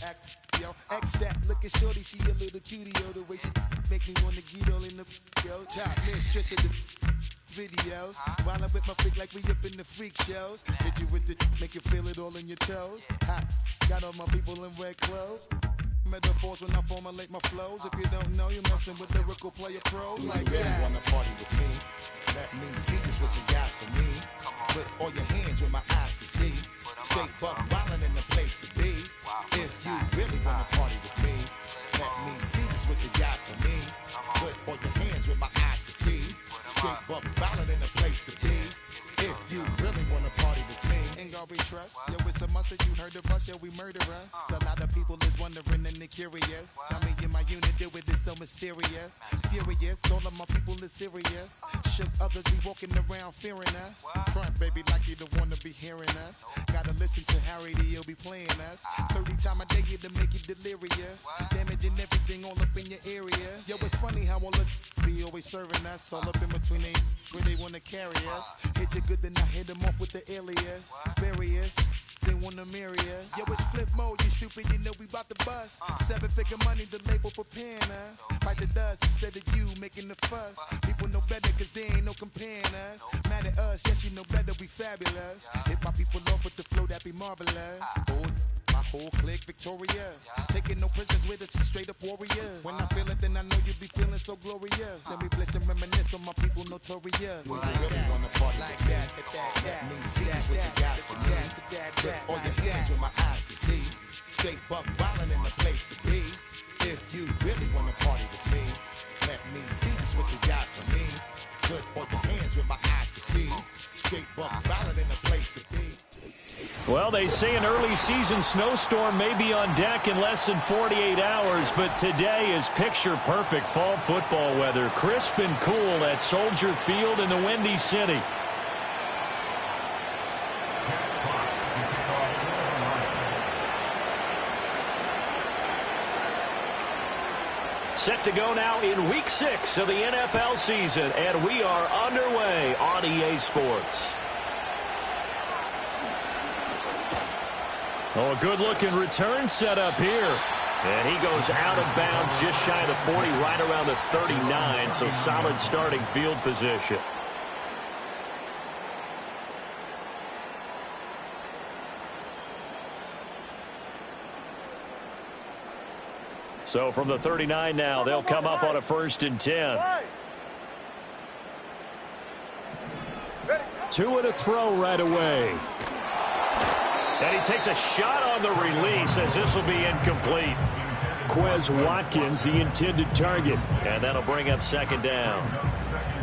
act, yo. X that, looking shorty, she a little cutie, yo. The way she make me wanna get all in the, yo. Top mistress of the videos. While I'm with my freak like we up in the freak shows. Hit you with the, make you feel it all in your toes. Hot, got all my people in red clothes. Metaphors when I formulate my flows. If you don't know, you're messing with lyrical player pros. Do like you really that. wanna party with me? Let me see just what you got for me. Put all your hands where my eyes can see. Straight buck wildin' in the place to be. If you really wanna party with me, let me see just what you got for me. Put all your hands where my eyes can see. Straight buck wildin' in the place to be. If you really wanna party with me, Ain't gonna be trust. Yo, it's a must that you heard of us. Yo, we murder us. A lot of people is wondering and they curious. I mean, in my unit, do it is so mysterious. Furious, all of my people is serious. Shook others be walking around fearing us. Front, baby, like you don't wanna be hearing us. Gotta listen to Harry, he'll be playing us. 30 times a day to make you delirious. Damaging everything all up in your area. Yo, it's funny how all the be always serving us. All up in between they where they wanna carry us. Hit you good, then I hit them off with the alias. Various, they wanna marry us. Yo, it's flip mode, you stupid, you know we bout to bust. 7-figure money, the label preparing us. Fight the dust instead of you making the fuss. People know better cause they ain't no comparing us. Mad at us, yes you know better, we fabulous. Hit my people off with the flow, that be marvelous. Oh, my whole clique victorious. Taking no prisoners with us, straight up warriors. When I feel it, then I know you be feeling so glorious. Let me blitz and reminisce on my people notorious. do you really wanna party Like with me? that, Let me see just what you got for me. Put all your hands where my eyes can see. Straight buck wildin' in the place to be. If you really wanna party with me, let me see just what you got for me. Put all your hands where my eyes can see. Straight buck wildin' in the place to be. Well, they say an early season snowstorm may be on deck in less than 48 hours, but today is picture-perfect fall football weather. Crisp and cool at Soldier Field in the Windy City. Set to go now in Week 6 of the NFL season, and we are underway on EA Sports. Oh, a good-looking return set up here. And he goes out of bounds just shy of the 40, right around the 39, so solid starting field position. So from the 39 now, they'll come up on a 1st and 10. Two and a throw right away. And he takes a shot on the release as this will be incomplete. Quez Watkins, the intended target. And that'll bring up 2nd down.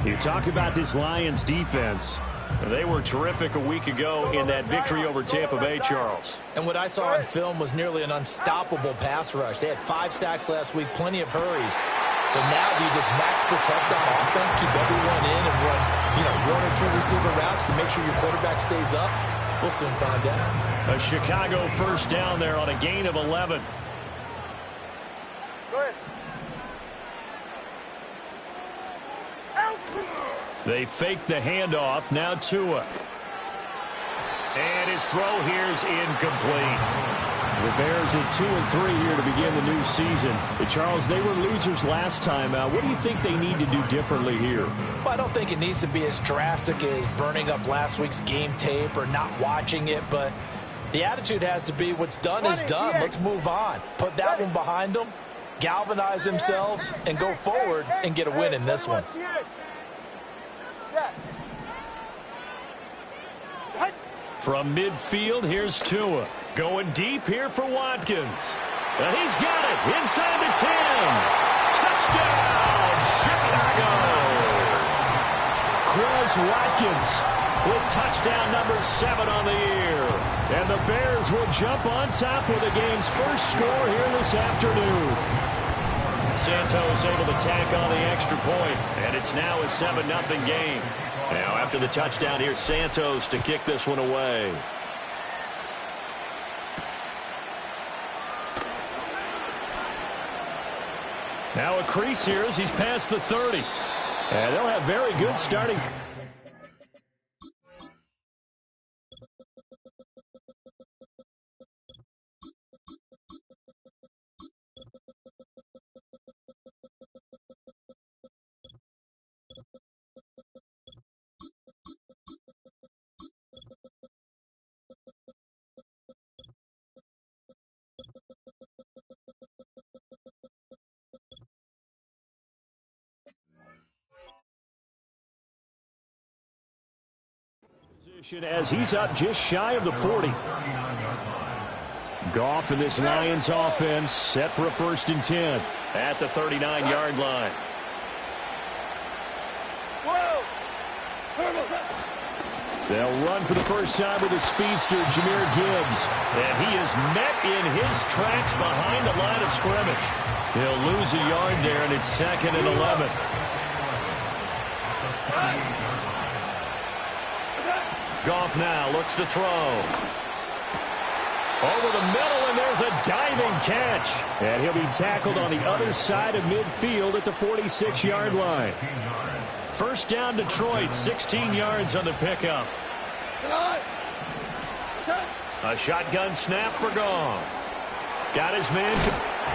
You talk about this Lions defense. They were terrific a week ago in that victory over Tampa Bay, Charles. And what I saw on film was nearly an unstoppable pass rush. They had 5 sacks last week, plenty of hurries. So now do you just max protect on offense, keep everyone in and run, 1 or 2 receiver routes to make sure your quarterback stays up? We'll soon find out. A Chicago 1st down there on a gain of 11. Go ahead. They fake the handoff. Now Tua. And his throw here is incomplete. The Bears at 2-3 here to begin the new season. Charles, they were losers last time out. What do you think they need to do differently here? Well, I don't think it needs to be as drastic as burning up last week's game tape or not watching it, but the attitude has to be what's done is done. Let's move on. Put that one behind them, galvanize themselves, and go forward and get a win in this one. From midfield, here's Tua. Going deep here for Watkins. And he's got it inside the 10. Touchdown, Chicago. Quez Watkins with touchdown number 7 on the year. And the Bears will jump on top with the game's first score here this afternoon. Santos able to tack on the extra point, and it's now a 7-0 game. Now after the touchdown, here's Santos to kick this one away. Now a crease here as he's past the 30. And they'll have very good starting. As he's up just shy of the 40. Goff and this Lions offense set for a 1st and 10 at the 39-yard line. They'll run for the first time with a speedster, Jahmyr Gibbs. And he is met in his tracks behind the line of scrimmage. He'll lose a yard there, and it's 2nd and 11. Goff now looks to throw. Over the middle, and there's a diving catch. And he'll be tackled on the other side of midfield at the 46-yard line. First down, Detroit, 16 yards on the pickup. A shotgun snap for Goff. Got his man.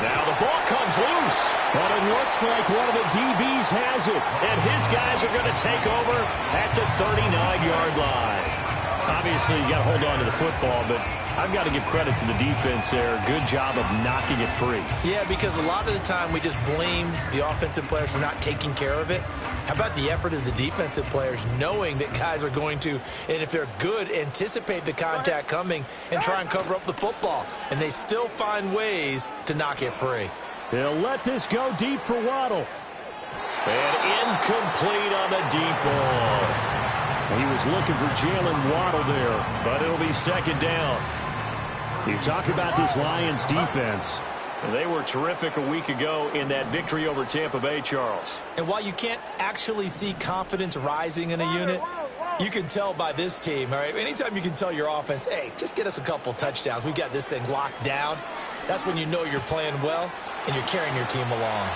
Now the ball comes loose. But it looks like one of the DBs has it. And his guys are going to take over at the 39-yard line. Obviously, you got to hold on to the football, but I've got to give credit to the defense there. Good job of knocking it free. Yeah, because a lot of the time we just blame the offensive players for not taking care of it. How about the effort of the defensive players knowing that guys are going to, and if they're good, anticipate the contact coming and try and cover up the football. And they still find ways to knock it free. They'll let this go deep for Waddle. And incomplete on the deep ball. He was looking for Jalen Waddle there, but it'll be 2nd down. You talk about this Lions defense. They were terrific a week ago in that victory over Tampa Bay, Charles. And while you can't actually see confidence rising in a unit, you can tell by this team, all right? Anytime you can tell your offense, hey, just get us a couple touchdowns. We got this thing locked down. That's when you know you're playing well and you're carrying your team along.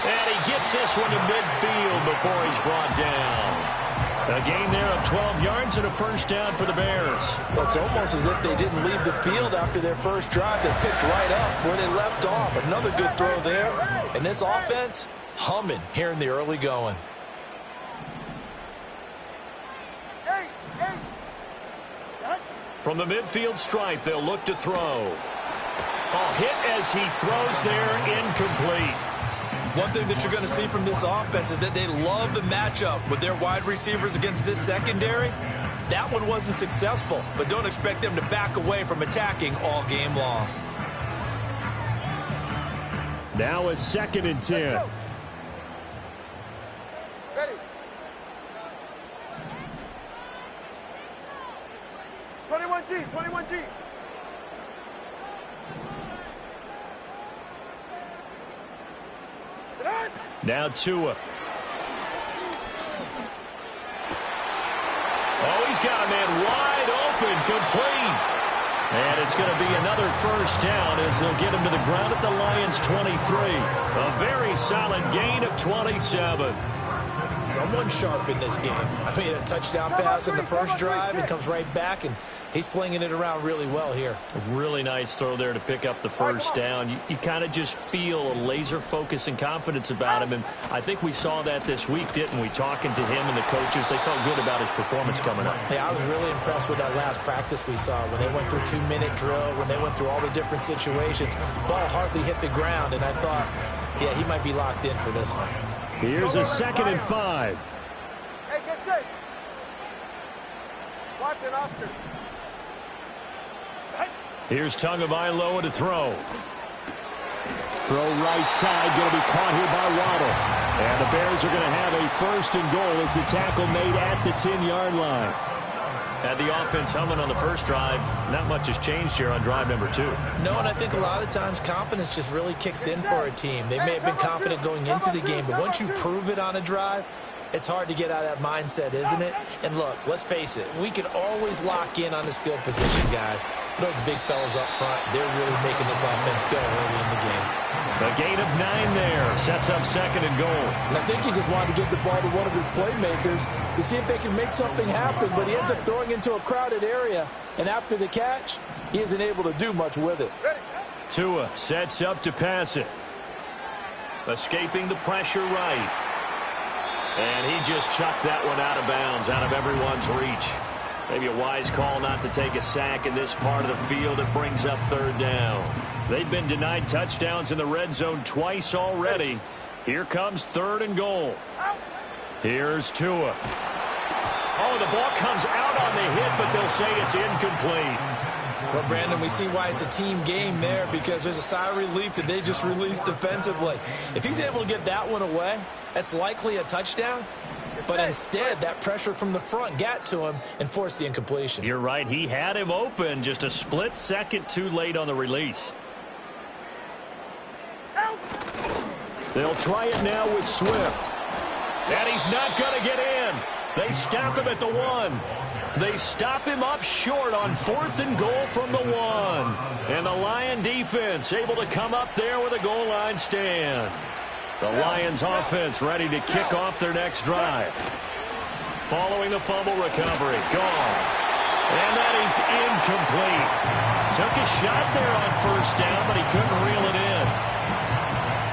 And he gets this one to midfield before he's brought down. A gain there of 12 yards and a first down for the Bears. Well, it's almost as if they didn't leave the field after their first drive. They picked right up where they left off. Another good throw there. And this offense, humming here in the early going. From the midfield stripe, they'll look to throw. A hit as he throws there, incomplete. One thing that you're going to see from this offense is that they love the matchup with their wide receivers against this secondary. That one wasn't successful, but don't expect them to back away from attacking all game long. Now a 2nd and 10. Ready. 21G, 21G. Now Tua. Oh, he's got a man wide open, complete. And it's going to be another first down as they'll get him to the ground at the Lions 23. A very solid gain of 27. Someone sharp in this game. I mean, a touchdown pass in the first drive and comes right back, and he's flinging it around really well here. A really nice throw there to pick up the first down. You kind of just feel a laser focus and confidence about him, and I think we saw that this week, didn't we? Talking to him and the coaches, they felt good about his performance coming up. Yeah, I was really impressed with that last practice we saw when they went through 2-minute drill, when they went through all the different situations. Ball hardly hit the ground, and I thought, yeah, he might be locked in for this one. Here's a 2nd and 5. Hey, get safe. Watson, Oscar. Here's Tagovailoa to throw. Throw right side, going to be caught here by Waddle. And the Bears are going to have a 1st and goal as the tackle made at the 10-yard line. Had the offense humming on the first drive. Not much has changed here on drive number 2. No, and I think a lot of times confidence just really kicks in for a team. They may have been confident going into the game, but once you prove it on a drive, it's hard to get out of that mindset, isn't it? And look, let's face it, we can always lock in on the skill position, guys. Those big fellas up front, they're really making this offense go early in the game. A gain of 9 there. Sets up 2nd and goal. And I think he just wanted to get the ball to one of his playmakers to see if they can make something happen, but he ends up throwing into a crowded area. And after the catch, he isn't able to do much with it. Tua sets up to pass it. Escaping the pressure right. And he just chucked that one out of bounds, out of everyone's reach. Maybe a wise call not to take a sack in this part of the field. It brings up 3rd down. They've been denied touchdowns in the red zone twice already. Here comes 3rd and goal. Here's Tua. Oh, the ball comes out on the hit, but they'll say it's incomplete. Well, Brandon, we see why it's a team game there, because there's a sigh of relief that they just released defensively. If he's able to get that one away, that's likely a touchdown. But instead, that pressure from the front got to him and forced the incompletion. You're right. He had him open, just a split second too late on the release. They'll try it now with Swift. And he's not going to get in. They stop him at the 1. They stop him up short on 4th and goal from the 1. And the Lion defense able to come up there with a goal line stand. The Lions offense ready to kick off their next drive. Following the fumble recovery, Goff. And that is incomplete. Took a shot there on 1st down, but he couldn't reel it in.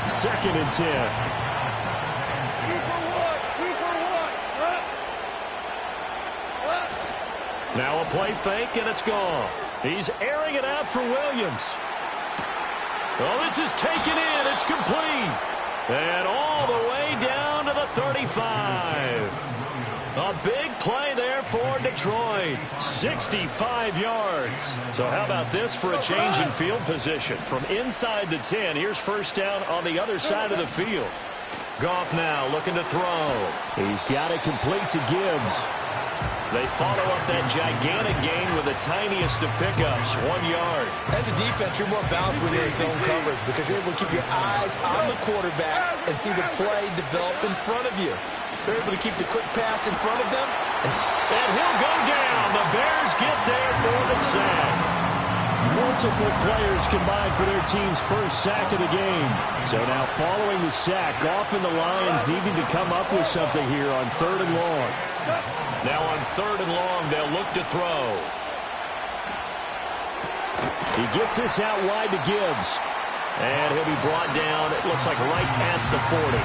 2nd and 10. Now a play fake, and it's Goff. He's airing it out for Williams. Oh, this is taken in. It's complete. And all the way down to the 35. A big play there for Detroit. 65 yards. So how about this for a change in field position? From inside the 10, here's 1st down on the other side of the field. Goff now looking to throw. He's got it complete to Gibbs. They follow up that gigantic gain with the tiniest of pickups, 1 yard. As a defense, you're more balanced when you're in zone coverage because you're able to keep your eyes on the quarterback and see the play develop in front of you. They're able to keep the quick pass in front of them. And he'll go down. The Bears get there for the sack. Multiple players combined for their team's first sack of the game. So now following the sack, Goff and the Lions needing to come up with something here on 3rd and long. Now on 3rd and long, they'll look to throw. He gets this out wide to Gibbs. And he'll be brought down, it looks like right at the 40.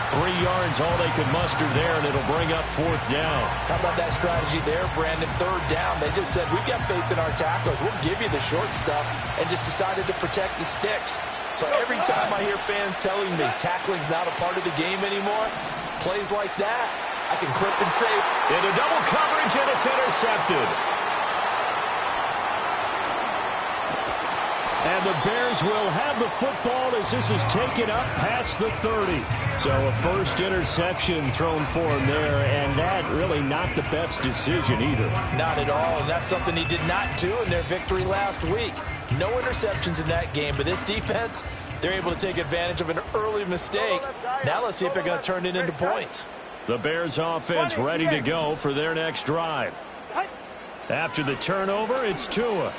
3 yards, all they could muster there, and it'll bring up 4th down. How about that strategy there, Brandon? 3rd down, they just said, we've got faith in our tacklers. We'll give you the short stuff, and just decided to protect the sticks. So every time I hear fans telling me tackling's not a part of the game anymore, plays like that, I can clip and save. Into double coverage, and it's intercepted. And the Bears will have the football as this is taken up past the 30. So a first interception thrown for him there, and that really not the best decision either. Not at all, and that's something he did not do in their victory last week. No interceptions in that game, but this defense, they're able to take advantage of an early mistake. Now let's see if they're going to turn it into points. The Bears offense ready to go for their next drive. After the turnover, it's Tua.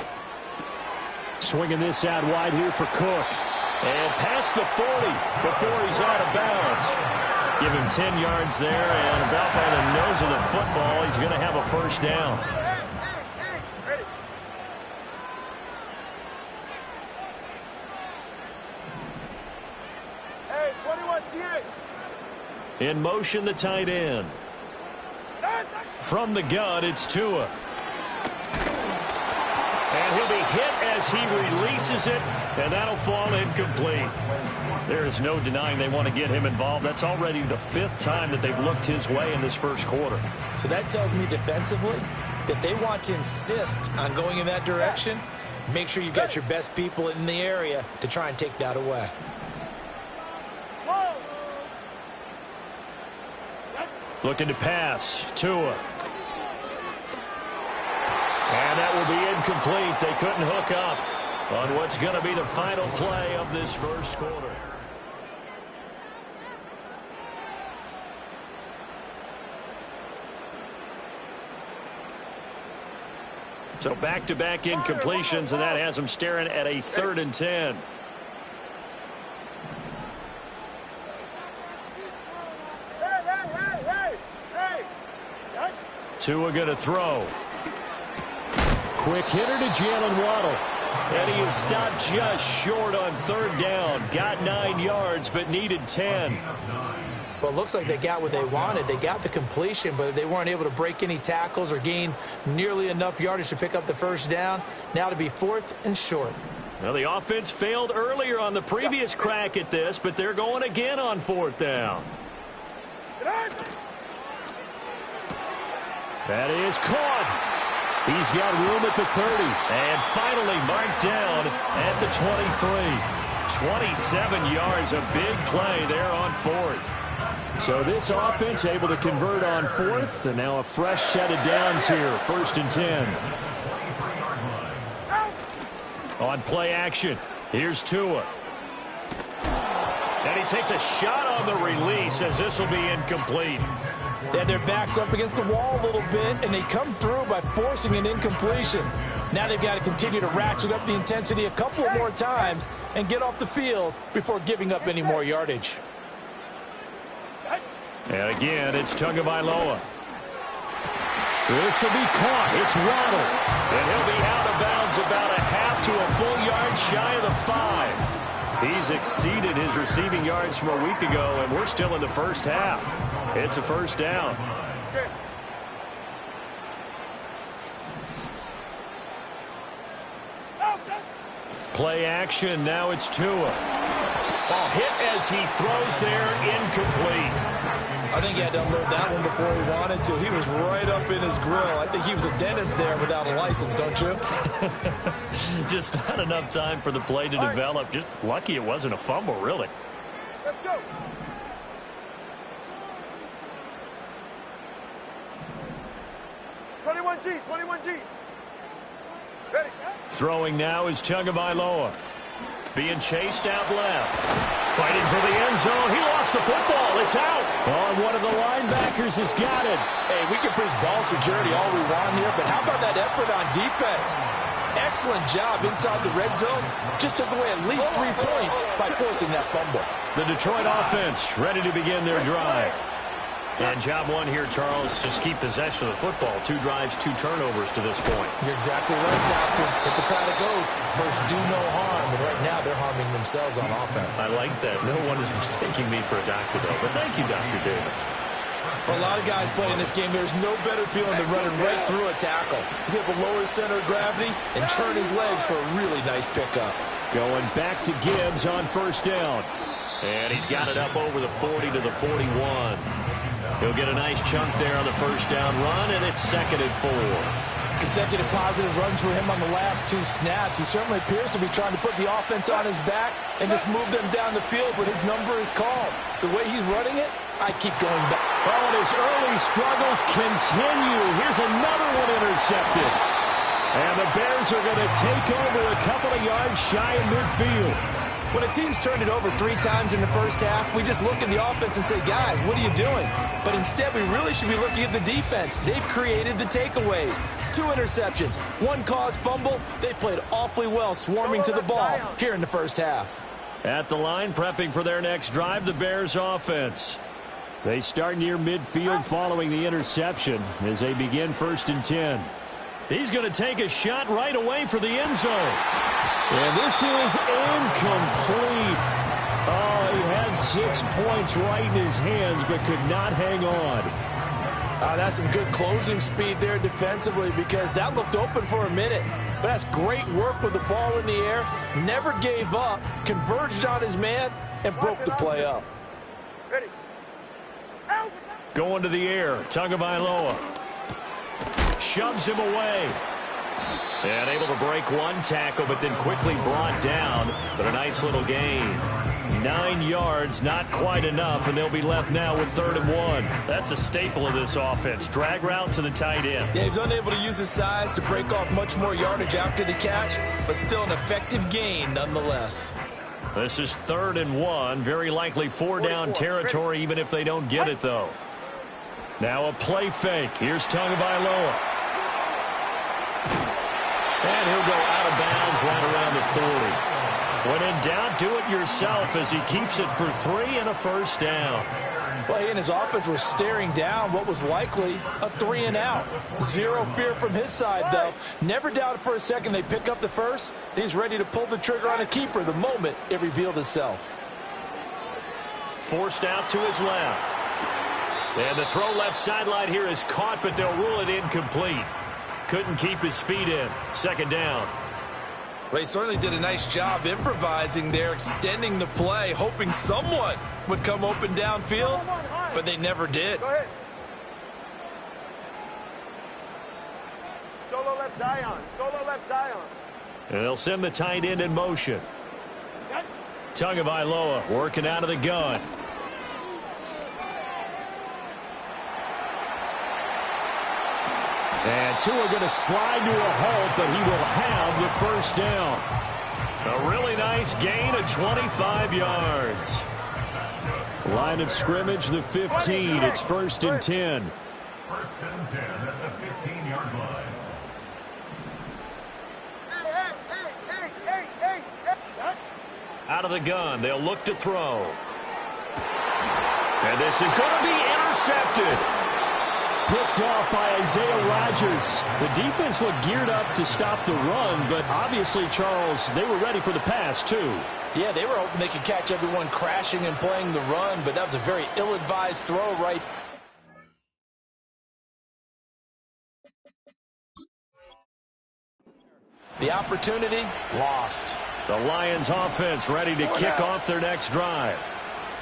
Swinging this out wide here for Cook. And past the 40 before he's out of bounds. Give him 10 yards there, and about by the nose of the football, he's going to have a 1st down. Hey, 21 T8. In motion, the tight end. From the gun, it's Tua. And he'll be hit as he releases it, and that'll fall incomplete. There is no denying they want to get him involved. That's already the 5th time that they've looked his way in this first quarter. So that tells me defensively that they want to insist on going in that direction. Make sure you've got your best people in the area to try and take that away. Looking to pass. Tua. And that will be incomplete. They couldn't hook up on what's going to be the final play of this first quarter. So back-to-back incompletions, and that has them staring at a 3rd and 10. Tua going to throw. Quick hitter to Jalen Waddle. And he is stopped just short on 3rd down. Got 9 yards, but needed 10. Well, it looks like they got what they wanted. They got the completion, but they weren't able to break any tackles or gain nearly enough yardage to pick up the 1st down. Now to be 4th and short. Well, the offense failed earlier on the previous crack at this, but they're going again on 4th down. That is caught. He's got room at the 30. And finally marked down at the 23. 27 yards, a big play there on 4th. So this offense able to convert on 4th, and now a fresh set of downs here, 1st and 10. On play action, here's Tua. And he takes a shot on the release as this will be incomplete. They had their backs up against the wall a little bit, and they come through by forcing an incompletion. Now they've got to continue to ratchet up the intensity a couple more times and get off the field before giving up any more yardage. And again, it's Tagovailoa. This will be caught. It's Waddle. And he'll be out of bounds about a half to a full yard shy of the 5. He's exceeded his receiving yards from a week ago, and we're still in the first half. It's a first down. Play action. Now it's Tua. Ball hit as he throws there, incomplete. I think he had to unload that one before he wanted to. He was right up in his grill. I think he was a dentist there without a license, don't you? Just not enough time for the play to develop. Just lucky it wasn't a fumble, really. Let's go. $21G. Ready. Throwing now is Tagovailoa. Being chased out left. Fighting for the end zone. He lost the football. It's out. Oh, one of the linebackers has got it. Hey, we can preach ball security all we want here, but how about that effort on defense? Excellent job inside the red zone. Just took away at least 3 points by forcing that fumble. The Detroit offense ready to begin their drive. And job one here, Charles, just keep possession of the football. 2 drives, 2 turnovers to this point. You're exactly right, Doctor. Hippocratic oath. First, do no harm. And right now, they're harming themselves on offense. I like that. No one is mistaking me for a doctor, though. But thank you, Dr. Davis. For a lot of guys playing this game, there's no better feeling than running right through a tackle. He's able to lower his center of gravity and churn his legs for a really nice pickup. Going back to Gibbs on first down. And he's got it up over the 40 to the 41. He'll get a nice chunk there on the first down run, and it's 2nd and 4. Consecutive positive runs for him on the last 2 snaps. He certainly appears to be trying to put the offense on his back and just move them down the field when his number is called. The way he's running it, I keep going back. Oh, and his early struggles continue. Here's another one intercepted. And the Bears are going to take over a couple of yards shy of midfield. When a team's turned it over 3 times in the first half, we just look at the offense and say, guys, what are you doing? But instead, we really should be looking at the defense. They've created the takeaways. 2 interceptions, 1 caused fumble. They played awfully well swarming to the ball here in the first half. At the line, prepping for their next drive, the Bears offense. They start near midfield following the interception as they begin 1st and 10. He's going to take a shot right away for the end zone. And this is incomplete. Oh, he had 6 points right in his hands, but could not hang on. That's some good closing speed there defensively because that looked open for a minute. But that's great work with the ball in the air. Never gave up, converged on his man, and broke the play up. Ready. Going to the air, Tagovailoa. Shoves him away. And able to break 1 tackle, but then quickly brought down. But a nice little gain. 9 yards, not quite enough, and they'll be left now with 3rd and 1. That's a staple of this offense. Drag route to the tight end. Yeah, he's unable to use his size to break off much more yardage after the catch, but still an effective gain nonetheless. This is 3rd and 1. Very likely 4-down territory, even if they don't get it, though. Now a play fake. Here's Tagovailoa. And he'll go out of bounds right around the 40. When in doubt, do it yourself as he keeps it for 3 and a first down. Well, he and his offense were staring down what was likely a 3 and out. 0 fear from his side, though. Never doubted for a second they pick up the first. He's ready to pull the trigger on a keeper the moment it revealed itself. Forced out to his left. And the throw left sideline here is caught, but they'll rule it incomplete. Couldn't keep his feet in. 2nd down. Well, he certainly did a nice job improvising there, extending the play, hoping someone would come open downfield, but they never did. Zion. Solo left Zion. And they'll send the tight end in motion. Tagovailoa working out of the gun. And Tua going to slide to a halt, but he will have the first down. A really nice gain of 25 yards. Line of scrimmage, the 15. It's 1st and 10. 1st and 10 at the 15-yard line. Out of the gun, they'll look to throw. And this is going to be intercepted. Picked off by Isaiah Rodgers. The defense looked geared up to stop the run, but obviously, Charles, they were ready for the pass, too. Yeah, they were hoping they could catch everyone crashing and playing the run, but that was a very ill-advised throw right. The opportunity lost. The Lions offense ready to kick off their next drive.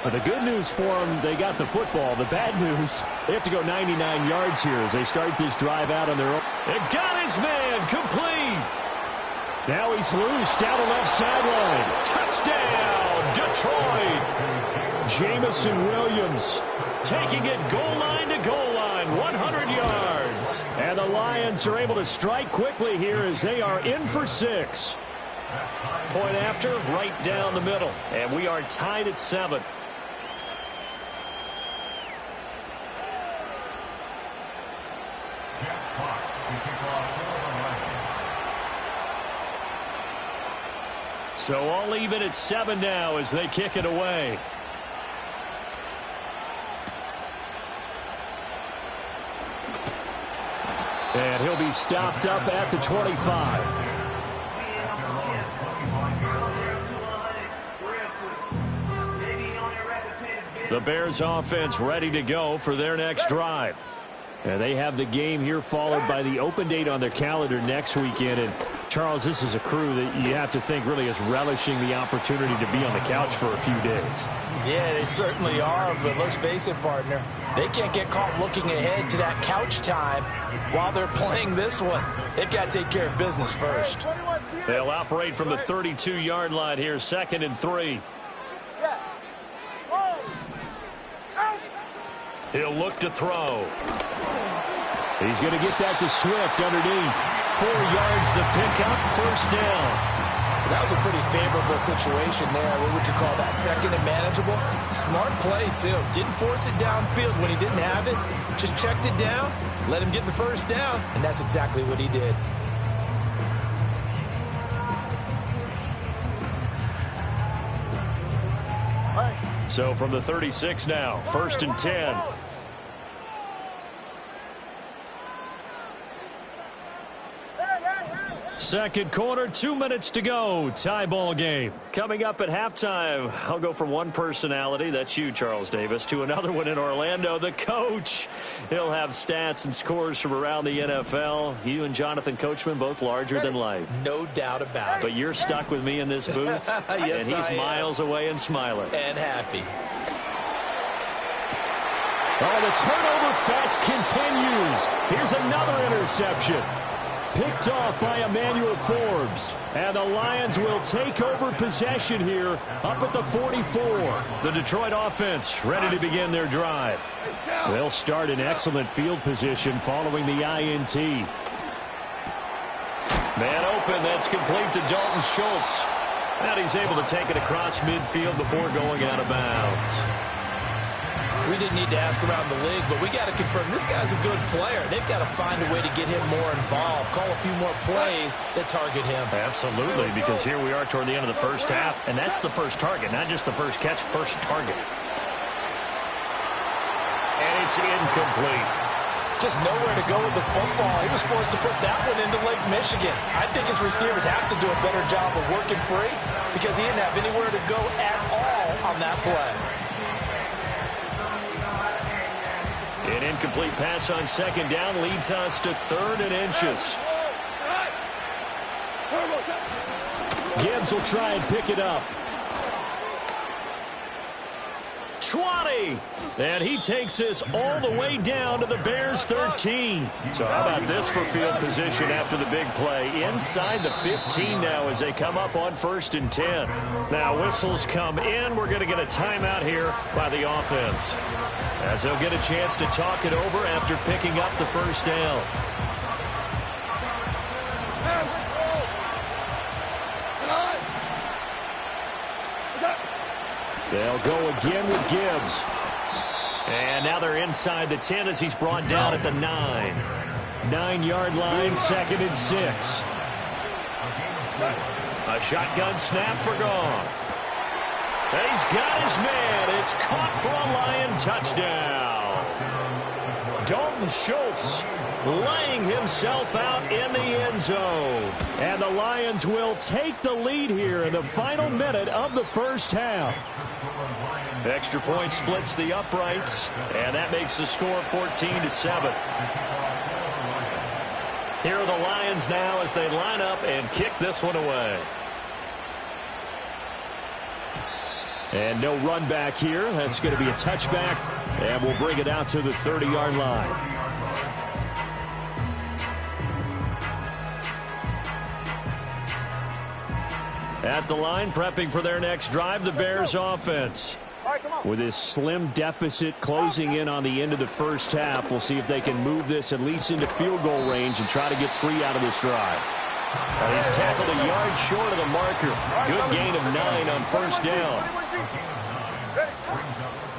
But the good news for them, they got the football. The bad news, they have to go 99 yards here as they start this drive out on their own. They got his man complete. Now he's loose down the left sideline. Touchdown, Detroit. Jamison Williams taking it goal line to goal line, 100 yards. And the Lions are able to strike quickly here as they are in for 6. Point after, right down the middle. And we are tied at 7. So all even at 7 now as they kick it away. And he'll be stopped up at the 25. The Bears offense ready to go for their next drive. And they have the game here followed by the open date on their calendar next weekend. And Charles, this is a crew that you have to think really is relishing the opportunity to be on the couch for a few days. Yeah, they certainly are, but let's face it, partner. They can't get caught looking ahead to that couch time while they're playing this one. They've got to take care of business first. They'll operate from the 32-yard line here, 2nd and 3. He'll look to throw. He's going to get that to Swift underneath. 4 yards the pickup, 1st down. That was a pretty favorable situation there. What would you call that? 2nd and manageable? Smart play, too. Didn't force it downfield when he didn't have it. Just checked it down, let him get the 1st down, and that's exactly what he did. So from the 36 now, 1st and 10. Second quarter, 2 minutes to go. Tie ball game. Coming up at halftime, I'll go from one personality, that's you, Charles Davis, to another one in Orlando, the coach. He'll have stats and scores from around the NFL. You and Jonathan Coachman, both larger than life. No doubt about it. But you're stuck with me in this booth, yes, and he's miles away and smiling. And happy. Oh, the turnover fest continues. Here's another interception. Picked off by Emmanuel Forbes. And the Lions will take over possession here up at the 44. The Detroit offense ready to begin their drive. They'll start in excellent field position following the INT. Man open, that's complete to Dalton Schultz. And he's able to take it across midfield before going out of bounds. We didn't need to ask around the league, but we got to confirm this guy's a good player. They've got to find a way to get him more involved, call a few more plays that target him. Absolutely, because here we are toward the end of the first half, and that's the first target, not just the first catch, first target. And it's incomplete. Just nowhere to go with the football. He was forced to put that one into Lake Michigan. I think his receivers have to do a better job of working free because he didn't have anywhere to go at all on that play. An incomplete pass on 2nd down leads us to 3rd and inches. Gibbs will try and pick it up. 20. And he takes this all the way down to the Bears' 13. So how about this for field position after the big play? Inside the 15 now as they come up on 1st and 10. Now whistles come in. We're going to get a timeout here by the offense, as they'll get a chance to talk it over after picking up the first down. They'll go again with Gibbs. And now they're inside the 10 as he's brought down at the 9. 9-yard line, 2nd and 6. A shotgun snap for Goff. And he's got his man. It's caught for a Lion touchdown. Dalton Schultz laying himself out in the end zone. And the Lions will take the lead here in the final minute of the first half. Extra point splits the uprights, and that makes the score 14-7. Here are the Lions now as they line up and kick this one away. And no run back here. That's going to be a touchback, and we'll bring it out to the 30-yard line. At the line, prepping for their next drive, the Bears offense. With this slim deficit closing in on the end of the first half, we'll see if they can move this at least into field goal range and try to get 3 out of this drive. And he's tackled a yard short of the marker. Good gain of 9 on first down.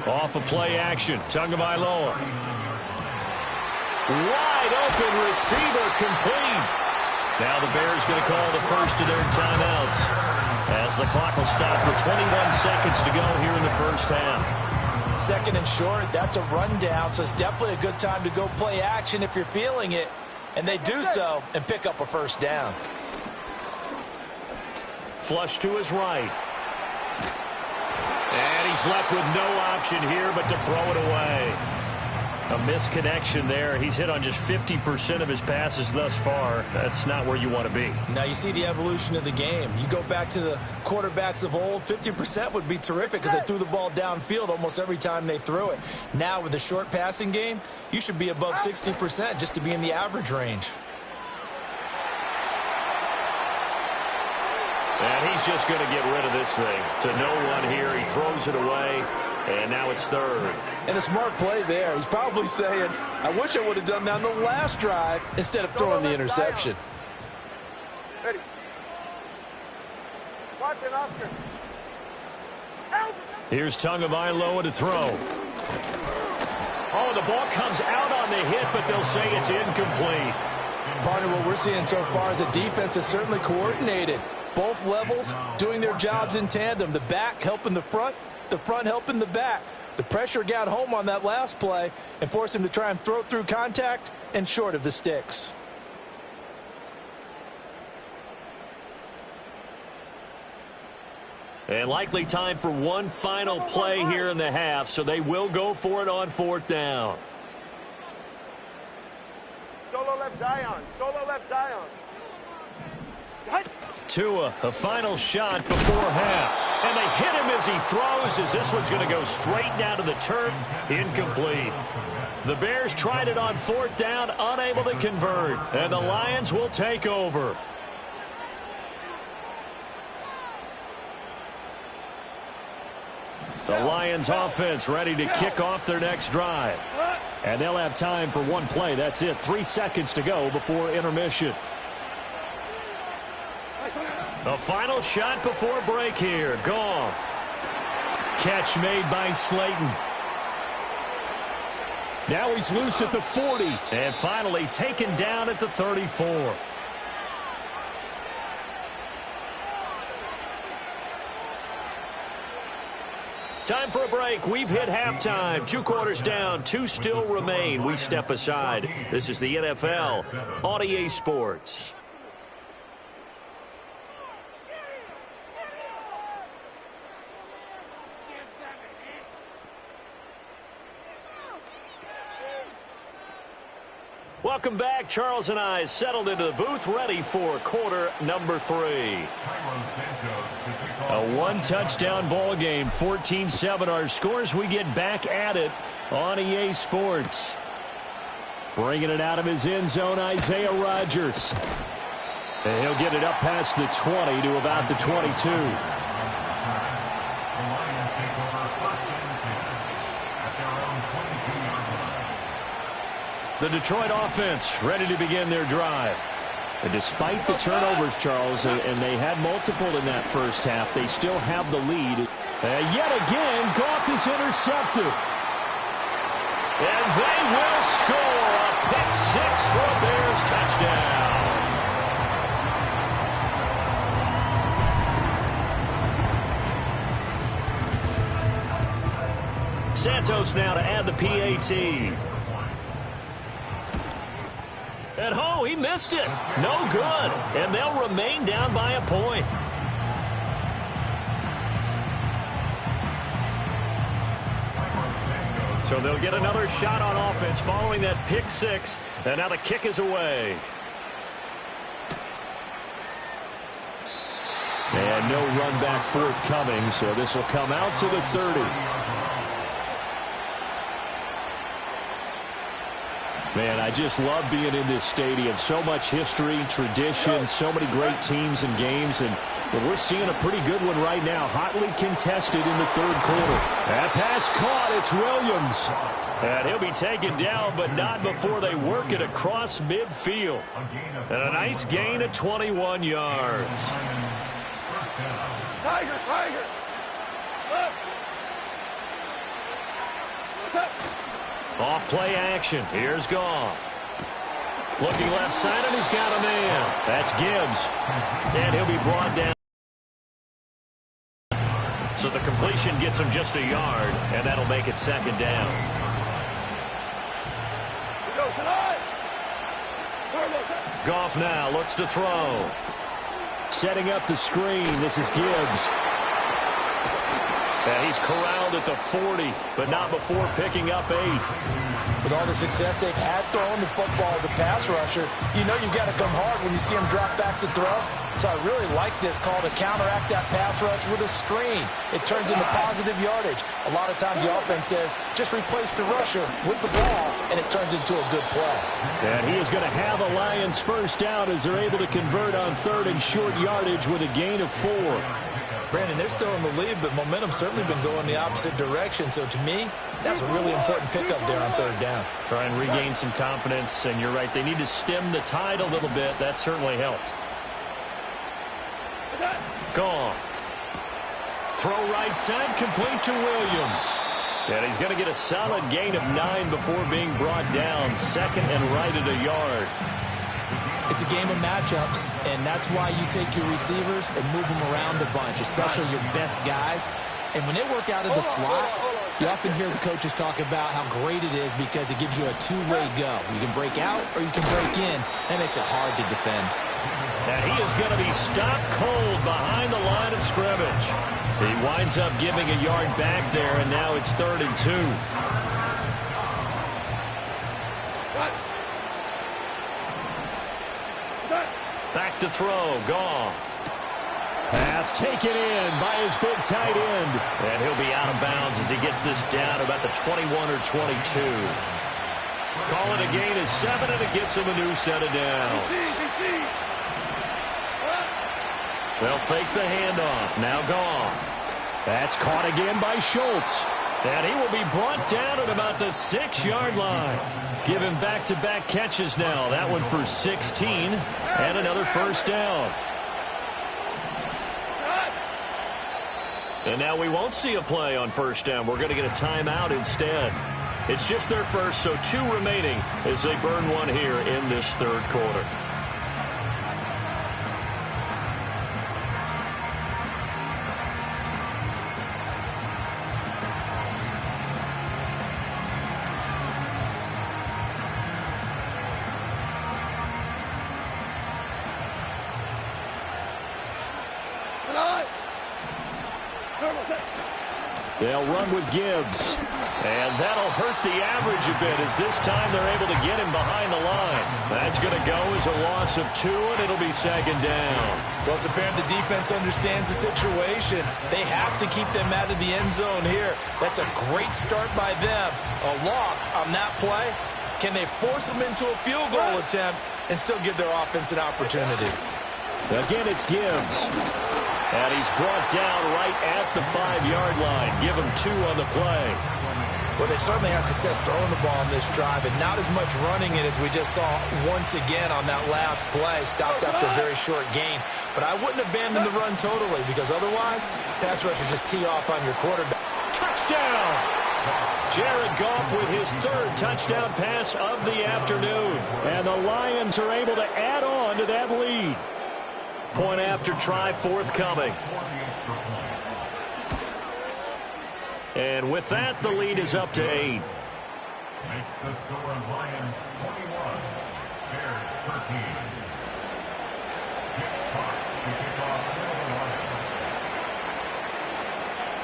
Off of play action, Tagovailoa. Wide open receiver, complete. Now the Bears going to call the first of their timeouts, as the clock will stop with 21 seconds to go here in the first half. 2nd and short, that's a rundown, so it's definitely a good time to go play action if you're feeling it. And they do so and pick up a first down. Flush to his right. And he's left with no option here but to throw it away. A misconnection there. He's hit on just 50% of his passes thus far. That's not where you want to be. Now you see the evolution of the game. You go back to the quarterbacks of old, 50% would be terrific because they threw the ball downfield almost every time they threw it. Now with the short passing game, you should be above 60% just to be in the average range. And he's just going to get rid of this thing to no one here. He throws it away. And now it's 3rd. And a smart play there. He's probably saying, I wish I would have done that on the last drive instead of throwing the interception. Ready. Watch it, Oscar. Here's Tagovailoa to throw. Oh, the ball comes out on the hit, but they'll say it's incomplete. Partner, what we're seeing so far is a defense that's certainly coordinated. Both levels doing their jobs in tandem. The back helping the front helping the back. The pressure got home on that last play and forced him to try and throw through contact and short of the sticks. And likely time for one final play here in the half, so they will go for it on 4th down. Solo left Zion. Solo left Zion. Tua, a final shot before half. And they hit him as he throws, as this one's going to go straight down to the turf. Incomplete. The Bears tried it on 4th down, unable to convert. And the Lions will take over. The Lions offense ready to kick off their next drive. And they'll have time for one play. That's it. 3 seconds to go before intermission. The final shot before break here. Goff. Catch made by Slayton. Now he's loose at the 40. And finally taken down at the 34. Time for a break. We've hit halftime. 2 quarters down. 2 still remain. We step aside. This is the NFL on EA Sports. Welcome back. Charles and I settled into the booth, ready for quarter number 3. Carlos Santos to kick off A one-touchdown ball game, 14-7 our scores. We get back at it on EA Sports. Bringing it out of his end zone, Isaiah Rodgers. And he'll get it up past the 20 to about the 22. The Detroit offense ready to begin their drive. And despite the turnovers, Charles, and they had multiple in that first half, they still have the lead. And yet again, Goff is intercepted. And they will score a pick six for a Bears touchdown. Santos now to add the PAT. And oh, he missed it. No good. And they'll remain down by a point. So they'll get another shot on offense following that pick six. And now the kick is away. And no run back forthcoming, so this will come out to the 30. Man, I just love being in this stadium. So much history, tradition, so many great teams and games, and we're seeing a pretty good one right now. Hotly contested in the third quarter. That pass caught. It's Williams. And he'll be taken down, but not before they work it across midfield. And a nice gain of 21 yards. Tiger, Tiger. Look. What's up? Off play action. Here's Goff. Looking left side, and he's got a man. That's Gibbs. And he'll be brought down. So the completion gets him just a yard, and that'll make it second down. Goff now looks to throw. Setting up the screen. This is Gibbs. And he's corralled at the 40, but not before picking up 8. With all the success they've had throwing the football as a pass rusher, you know you've got to come hard when you see him drop back to throw. So I really like this call to counteract that pass rush with a screen. It turns into positive yardage. A lot of times the offense says, just replace the rusher with the ball, and it turns into a good play. And he is going to have a Lions first down as they're able to convert on third and short yardage with a gain of 4. Brandon, they're still in the lead, but momentum's certainly been going the opposite direction. So to me, that's a really important pickup there on third down. Try and regain some confidence, and you're right. They need to stem the tide a little bit. That certainly helped. Gone. Throw right side, complete to Williams. And he's going to get a solid gain of 9 before being brought down. Second and right at a yard. It's a game of matchups, and that's why you take your receivers and move them around a bunch, especially your best guys. And when they work out of the slot, you often hear the coaches talk about how great it is because it gives you a two-way go. You can break out or you can break in. That makes it hard to defend. And he is going to be stopped cold behind the line of scrimmage. He winds up giving a yard back there, and now it's 3rd and 2. Back to throw, Goff. Pass taken in by his big tight end. And he'll be out of bounds as he gets this down about the 21 or 22. Call it a gain of 7, and it gets him a new set of downs. They'll fake the handoff. Now Goff. That's caught again by Schultz. And he will be brought down at about the 6-yard line. Give him back-to-back catches now. That one for 16 and another first down. And now we won't see a play on first down. We're going to get a timeout instead. It's just their first, so 2 remaining as they burn one here in this third quarter. They'll run with Gibbs. And that'll hurt the average a bit as this time they're able to get him behind the line. That's going to go as a loss of 2, and it'll be 2nd down. Well, it's apparent the defense understands the situation. They have to keep them out of the end zone here. That's a great start by them. A loss on that play. Can they force them into a field goal attempt and still give their offense an opportunity? Again, it's Gibbs. And he's brought down right at the 5-yard line. Give him 2 on the play. Well, they certainly had success throwing the ball on this drive, and not as much running it as we just saw once again on that last play. Stopped after a very short gain. But I wouldn't abandon the run totally, because otherwise, pass rushers just tee off on your quarterback. Touchdown! Jared Goff with his 3rd touchdown pass of the afternoon. And the Lions are able to add on to that lead. Point after try forthcoming. And with that, the lead is up to 8. Makes the score Lions 21, Bears 13. Jake Parks to kick off the Lions.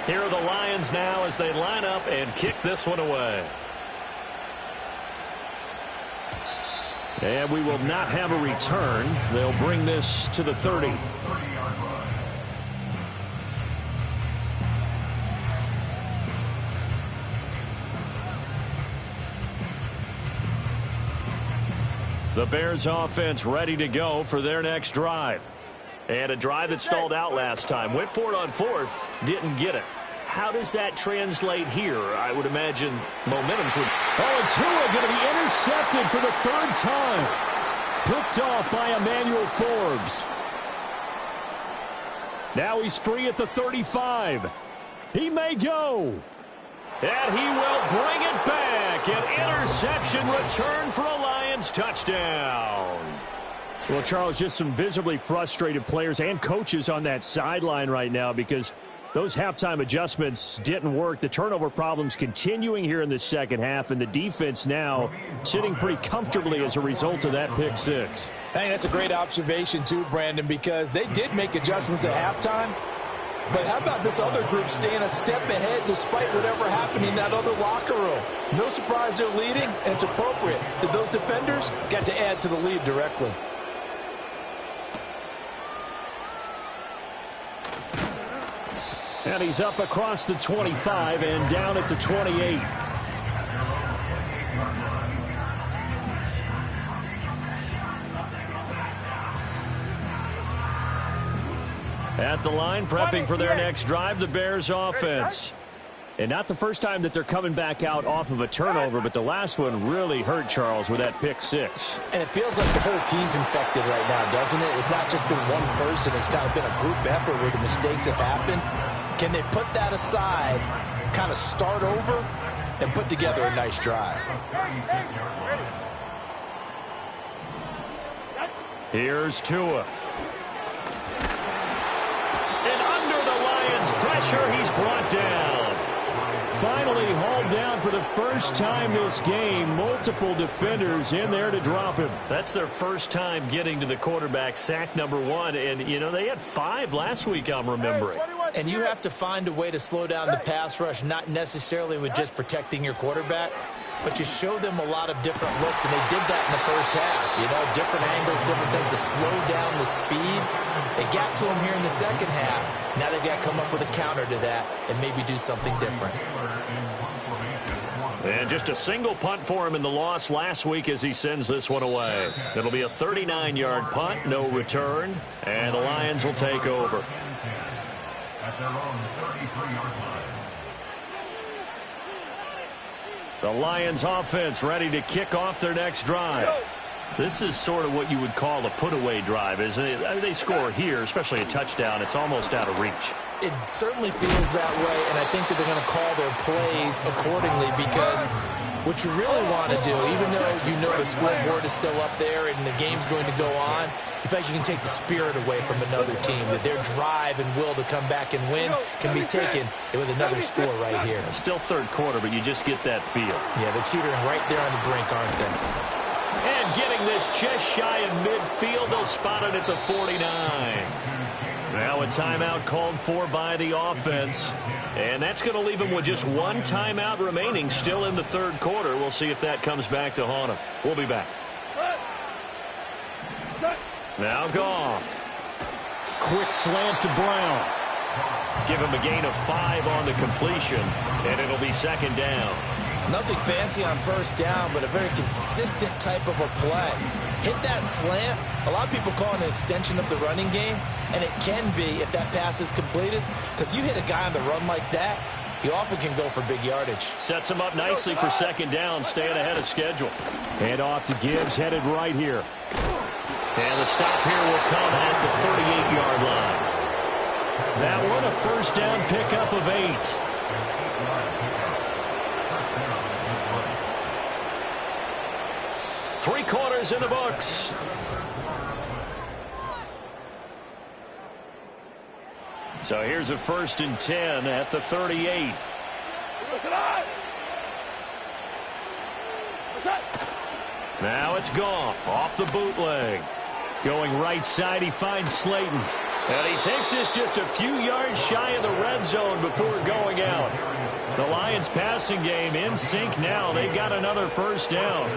Here are the Lions now as they line up and kick this one away. And we will not have a return. They'll bring this to the 30. 30-yard line. The Bears offense ready to go for their next drive. And a drive that stalled out last time. Went for it on 4th, didn't get it. How does that translate here? I would imagine momentum's would. Oh, and Tua going to be intercepted for the 3rd time. Picked off by Emmanuel Forbes. Now he's free at the 35. He may go. And he will bring it back. An interception return for a Lions touchdown. Well, Charles, just some visibly frustrated players and coaches on that sideline right now because those halftime adjustments didn't work. The turnover problems continuing here in the second half, and the defense now sitting pretty comfortably as a result of that pick 6. Hey, that's a great observation too, Brandon, because they did make adjustments at halftime. But how about this other group staying a step ahead despite whatever happened in that other locker room? No surprise they're leading, and it's appropriate that those defenders got to add to the lead directly. And he's up across the 25 and down at the 28. At the line, prepping for their next drive, the Bears offense. And not the first time that they're coming back out off of a turnover, but the last one really hurt Charles with that pick 6. And it feels like the whole team's infected right now, doesn't it? It's not just been one person. It's kind of been a group effort where the mistakes have happened. Can they put that aside, kind of start over, and put together a nice drive? Here's Tua. And under the Lions' pressure, he's brought down. Finally hauled down for the first time this game. Multiple defenders in there to drop him. That's their first time getting to the quarterback, sack number 1. And, you know, they had 5 last week, I'm remembering. And you have to find a way to slow down the pass rush, not necessarily with just protecting your quarterback, but you show them a lot of different looks, and they did that in the first half. You know, different angles, different things to slow down the speed. They got to him here in the second half. Now they've got to come up with a counter to that and maybe do something different. And just a single punt for him in the loss last week as he sends this one away. It'll be a 39-yard punt, no return, and the Lions will take over. At their own 33-yard line. The Lions offense ready to kick off their next drive. This is sort of what you would call a put-away drive, isn't it? I mean, they score here, especially a touchdown. It's almost out of reach. It certainly feels that way, and I think that they're going to call their plays accordingly because what you really want to do, even though you know the scoreboard is still up there and the game's going to go on, in fact, you can take the spirit away from another team, that their drive and will to come back and win can be taken with another score right here. Still third quarter, but you just get that feel. Yeah, they're teetering right there on the brink, aren't they? And getting this just shy of midfield, they'll spot it at the 49. Now a timeout called for by the offense. And that's going to leave them with just one timeout remaining still in the third quarter. We'll see if that comes back to haunt them. We'll be back. Now Goff. Quick slant to Brown. Give him a gain of 5 on the completion, and it'll be second down. Nothing fancy on first down, but a very consistent type of a play. Hit that slant. A lot of people call it an extension of the running game, and it can be if that pass is completed, because you hit a guy on the run like that, he often can go for big yardage. Sets him up nicely for second down, staying ahead of schedule. And off to Gibbs, headed right here. And the stop here will come at the 38-yard line. That one a first down pickup of 8. Three quarters in the books. So here's a 1st and 10 at the 38. Now it's Goff off the bootleg. Going right side, he finds Slayton. And he takes this just a few yards shy of the red zone before going out. The Lions passing game in sync now. They've got another first down.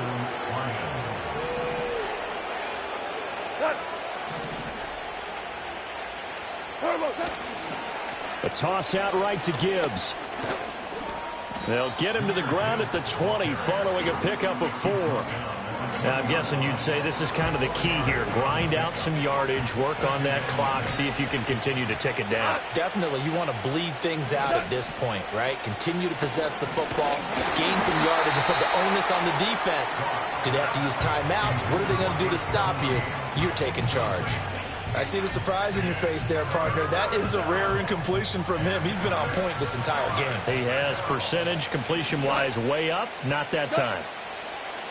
A toss out right to Gibbs. They'll get him to the ground at the 20 following a pickup of 4. Now, I'm guessing you'd say this is kind of the key here. Grind out some yardage, work on that clock, see if you can continue to tick it down. Definitely, you want to bleed things out at this point, right? Continue to possess the football, gain some yardage, and put the onus on the defense. Do they have to use timeouts? What are they going to do to stop you? You're taking charge. I see the surprise in your face there, partner. That is a rare incompletion from him. He's been on point this entire game. He has percentage completion-wise way up. Not that time.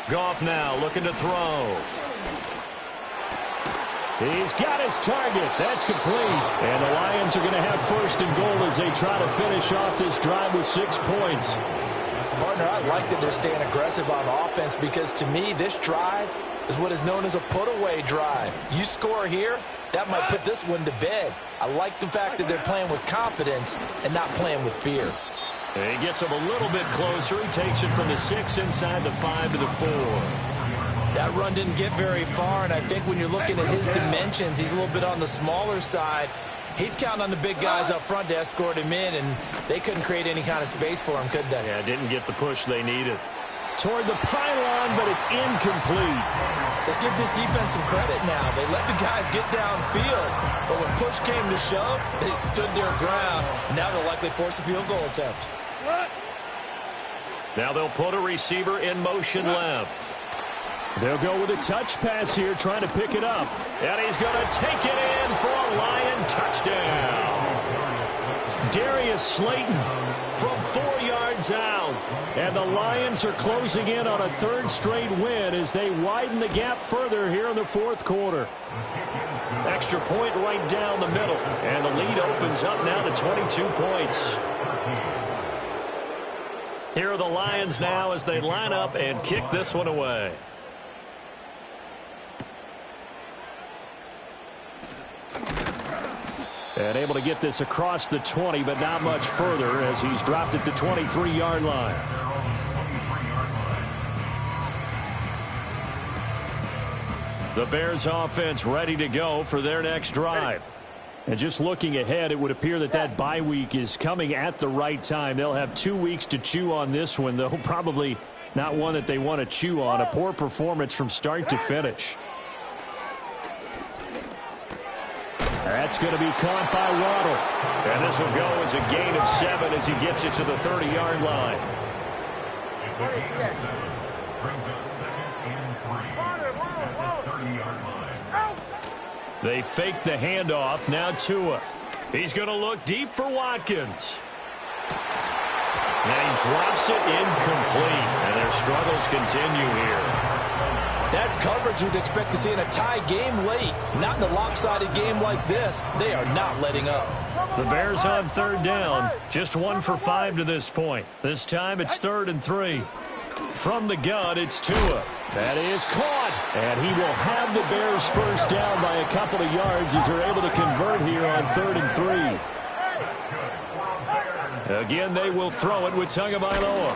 Goff now looking to throw. He's got his target. That's complete. And the Lions are going to have 1st and goal as they try to finish off this drive with 6 points. Partner, I like that they're staying aggressive on offense because to me this drive is what is known as a put-away drive. You score here, that might put this one to bed. I like the fact that they're playing with confidence and not playing with fear. And he gets him a little bit closer. He takes it from the 6 inside the 5 to the 4. That run didn't get very far, and I think when you're looking at his dimensions, he's a little bit on the smaller side. He's counting on the big guys up front to escort him in, and they couldn't create any kind of space for him, could they? Yeah, didn't get the push they needed. Toward the pylon, but it's incomplete. Let's give this defense some credit now. They let the guys get downfield, but when push came to shove, they stood their ground, and now they'll likely force a field goal attempt. Now they'll put a receiver in motion left. They'll go with a touch pass here, trying to pick it up. And he's going to take it in for a Lion touchdown. Darius Slayton from 4 yards out. And the Lions are closing in on a 3rd straight win as they widen the gap further here in the 4th quarter. Extra point right down the middle. And the lead opens up now to 22 points. Here are the Lions now as they line up and kick this one away. And able to get this across the 20, but not much further as he's dropped it to 23-yard line. The Bears offense ready to go for their next drive. And just looking ahead, it would appear that that bye week is coming at the right time. They'll have 2 weeks to chew on this one, though probably not one that they want to chew on. A poor performance from start to finish. That's going to be caught by Waddle. And this will go as a gain of 7 as he gets it to the 30-yard line. Brings up 2nd and 3 at the 30-yard line. They fake the handoff. Now Tua. He's going to look deep for Watkins. And he drops it incomplete. And their struggles continue here. That's coverage you'd expect to see in a tie game late. Not in a lopsided game like this. They are not letting up. The Bears on 3rd down. Just 1 for 5 to this point. This time it's 3rd and 3. From the gun, it's Tua. That is caught, and he will have the Bears first down by a couple of yards as they're able to convert here on 3rd and 3. Again, they will throw it with Tagovailoa.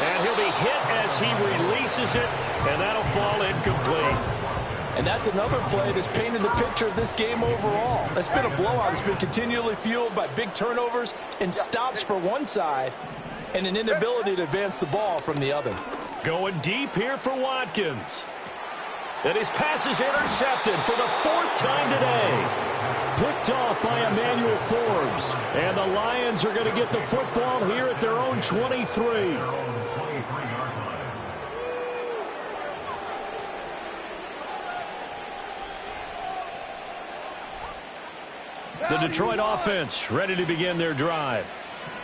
And he'll be hit as he releases it, and that'll fall incomplete. And that's another play that's painted the picture of this game overall. It's been a blowout. It's been continually fueled by big turnovers and stops for one side and an inability to advance the ball from the other. Going deep here for Watkins. And his pass is intercepted for the 4th time today. Picked off by Emmanuel Forbes. And the Lions are going to get the football here at their own 23. The Detroit offense ready to begin their drive.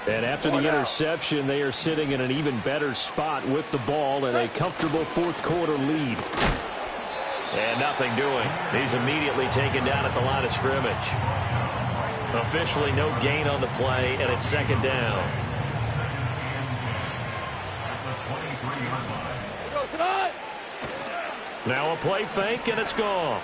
And after the interception, they are sitting in an even better spot with the ball and a comfortable 4th quarter lead. And nothing doing. He's immediately taken down at the line of scrimmage. Officially no gain on the play, and it's 2nd down. Now a play fake, and it's Goff.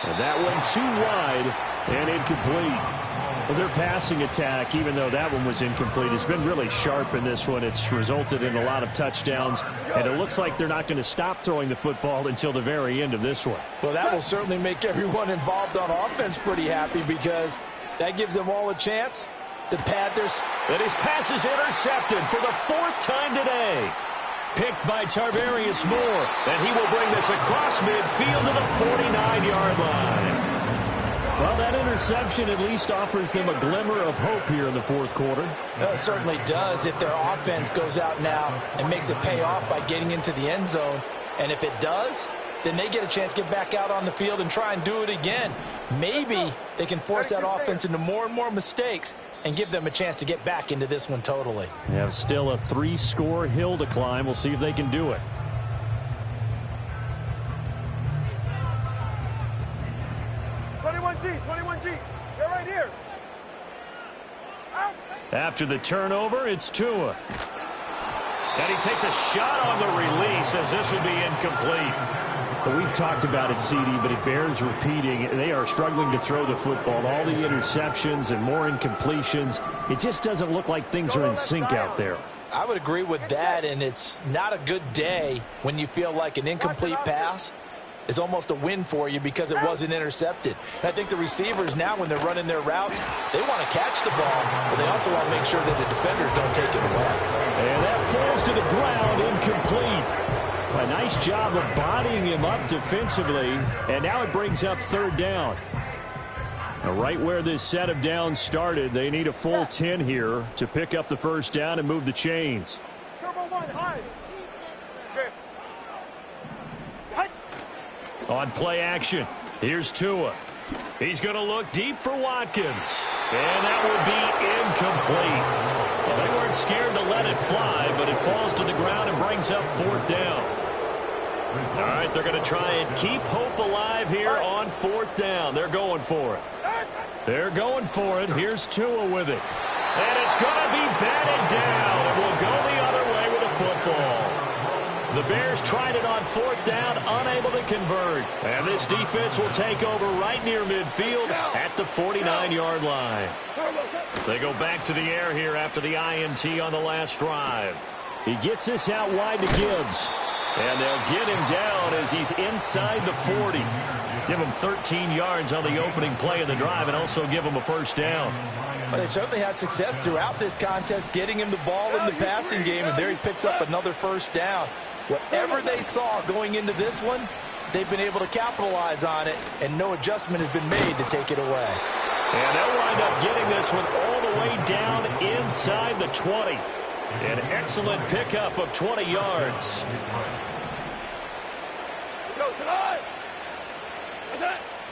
And that went too wide and incomplete. Well, their passing attack, even though that one was incomplete, has been really sharp in this one. It's resulted in a lot of touchdowns, and it looks like they're not going to stop throwing the football until the very end of this one. Well, that will certainly make everyone involved on offense pretty happy because that gives them all a chance to pad their... And his pass is intercepted for the 4th time today. Picked by Tarvarius Moore, and he will bring this across midfield to the 49-yard line. Well, that interception at least offers them a glimmer of hope here in the 4th quarter. It certainly does if their offense goes out now and makes it pay off by getting into the end zone. And if it does, then they get a chance to get back out on the field and try and do it again. Maybe they can force that offense into more and more mistakes and give them a chance to get back into this one totally. They have still a 3-score hill to climb. We'll see if they can do it. They're right here. Out. After the turnover, it's Tua. And he takes a shot on the release as this will be incomplete. But we've talked about it, CD, but it bears repeating. They are struggling to throw the football. All the interceptions and more incompletions. It just doesn't look like things are in sync out there. I would agree with that, and it's not a good day when you feel like an incomplete pass is almost a win for you because it wasn't intercepted. And I think the receivers now, when they're running their routes, they want to catch the ball, but they also want to make sure that the defenders don't take it away. And that falls to the ground, incomplete. A nice job of bodying him up defensively, and now it brings up 3rd down. Now, right where this set of downs started, they need a full 10 here to pick up the first down and move the chains. Turbo 1, high. On play action, here's Tua. He's going to look deep for Watkins. And that will be incomplete. Well, they weren't scared to let it fly, but it falls to the ground and brings up 4th down. All right, they're going to try and keep hope alive here on 4th down. They're going for it. They're going for it. Here's Tua with it. And it's going to be batted down. It will go the other way with a football. The Bears tried it on 4th down, unable to convert. And this defense will take over right near midfield at the 49-yard line. They go back to the air here after the INT on the last drive. He gets this out wide to Gibbs. And they'll get him down as he's inside the 40. Give him 13 yards on the opening play of the drive and also give him a first down. Well, they certainly had success throughout this contest getting him the ball in the passing game, and there he picks up another first down. Whatever they saw going into this one, they've been able to capitalize on it, and no adjustment has been made to take it away. And they'll wind up getting this one all the way down inside the 20. An excellent pickup of 20 yards.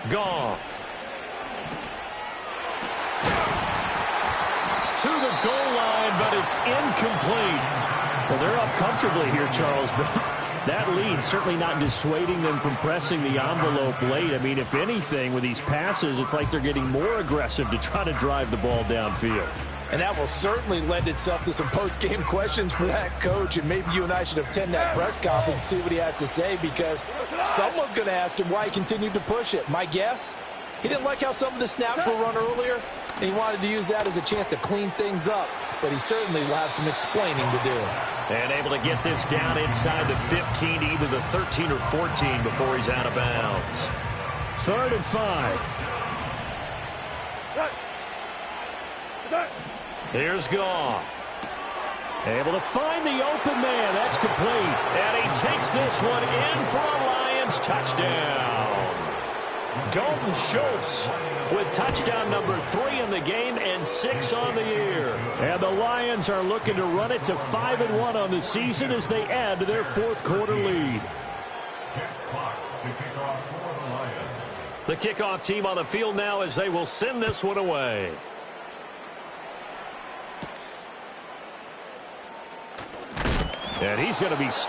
Goff. To the goal line, but it's incomplete. Well, they're up comfortably here, Charles, but that lead certainly not dissuading them from pressing the envelope late. I mean, if anything, with these passes, it's like they're getting more aggressive to try to drive the ball downfield. And that will certainly lend itself to some post-game questions for that coach, and maybe you and I should attend that press conference and see what he has to say, because someone's going to ask him why he continued to push it. My guess, he didn't like how some of the snaps were run earlier, and he wanted to use that as a chance to clean things up, but he certainly will have some explaining to do. And able to get this down inside the 15, either the 13 or 14 before he's out of bounds. 3rd and 5. Here's Goff. Able to find the open man. That's complete. And he takes this one in for a Lions touchdown. Dalton Schultz with touchdown number 3 in the game and 6 on the year. And the Lions are looking to run it to 5-1 on the season as they add to their 4th quarter lead. The kickoff team on the field now as they will send this one away. And he's going to be